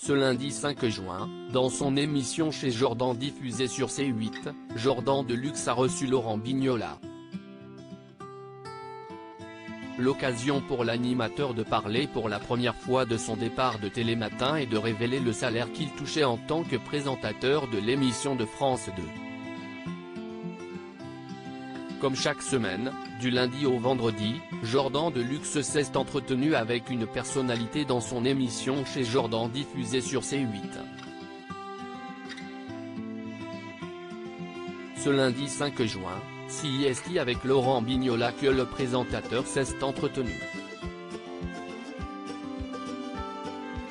Ce lundi 5 juin, dans son émission chez Jordan diffusée sur C8, Jordan Deluxe a reçu Laurent Bignola. L'occasion pour l'animateur de parler pour la première fois de son départ de Télématin et de révéler le salaire qu'il touchait en tant que présentateur de l'émission de France 2. Comme chaque semaine, du lundi au vendredi, Jordan Deluxe s'est entretenu avec une personnalité dans son émission chez Jordan diffusée sur C8. Ce lundi 5 juin, c'est avec Laurent Bignola que le présentateur s'est entretenu.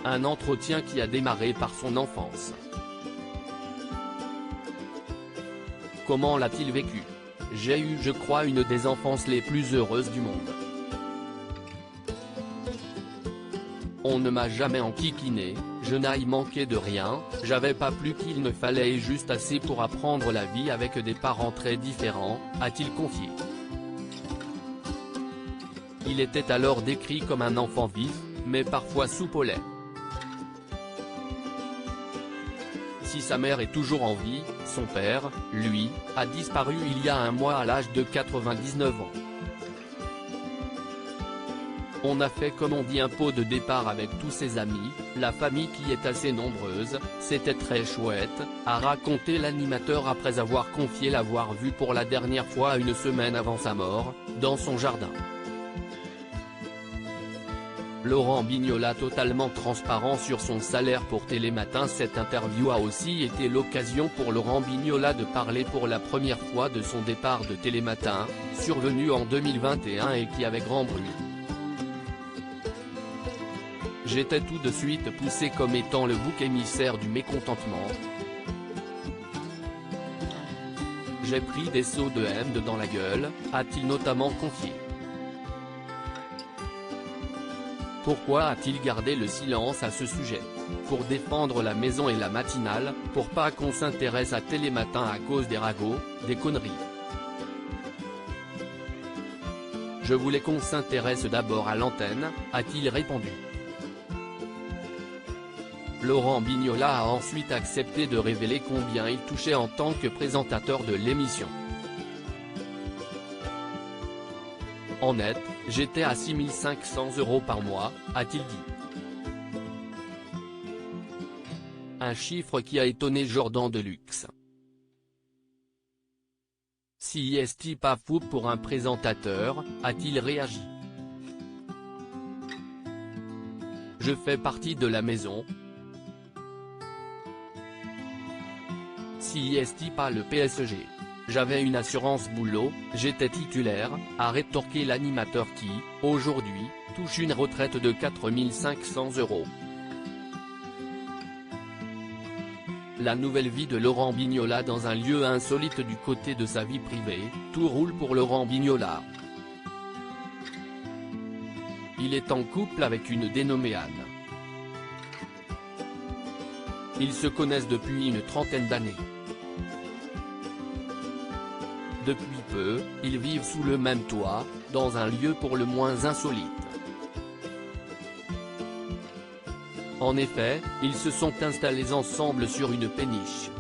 Un entretien qui a démarré par son enfance. Comment l'a-t-il vécu ? J'ai eu, je crois, une des enfances les plus heureuses du monde. On ne m'a jamais enquiquiné, je n'ai manqué de rien, j'avais pas plus qu'il ne fallait et juste assez pour apprendre la vie avec des parents très différents, a-t-il confié. Il était alors décrit comme un enfant vif, mais parfois soupe au lait. Si sa mère est toujours en vie, son père, lui, a disparu il y a un mois à l'âge de 99 ans. On a fait comme on dit un pot de départ avec tous ses amis, la famille qui est assez nombreuse, c'était très chouette, a raconté l'animateur après avoir confié l'avoir vu pour la dernière fois une semaine avant sa mort, dans son jardin. Laurent Bignola totalement transparent sur son salaire pour Télématin. Cette interview a aussi été l'occasion pour Laurent Bignola de parler pour la première fois de son départ de Télématin, survenu en 2021 et qui avait grand bruit. J'étais tout de suite poussé comme étant le bouc émissaire du mécontentement. J'ai pris des sauts de haine dans la gueule, a-t-il notamment confié. Pourquoi a-t-il gardé le silence à ce sujet? Pour défendre la maison et la matinale, pour pas qu'on s'intéresse à Télématin à cause des ragots, des conneries. Je voulais qu'on s'intéresse d'abord à l'antenne, a-t-il répondu. Laurent Bignola a ensuite accepté de révéler combien il touchait en tant que présentateur de l'émission. En net, j'étais à 6 500 € par mois, a-t-il dit. Un chiffre qui a étonné Jordan Deluxe. Si est-il pas fou pour un présentateur, a-t-il réagi. Je fais partie de la maison. Si est-il pas le PSG. J'avais une assurance boulot, j'étais titulaire, a rétorqué l'animateur qui, aujourd'hui, touche une retraite de 4 500 €. La nouvelle vie de Laurent Bignola dans un lieu insolite du côté de sa vie privée, tout roule pour Laurent Bignola. Il est en couple avec une dénommée Anne. Ils se connaissent depuis une trentaine d'années. Depuis peu, ils vivent sous le même toit, dans un lieu pour le moins insolite. En effet, ils se sont installés ensemble sur une péniche.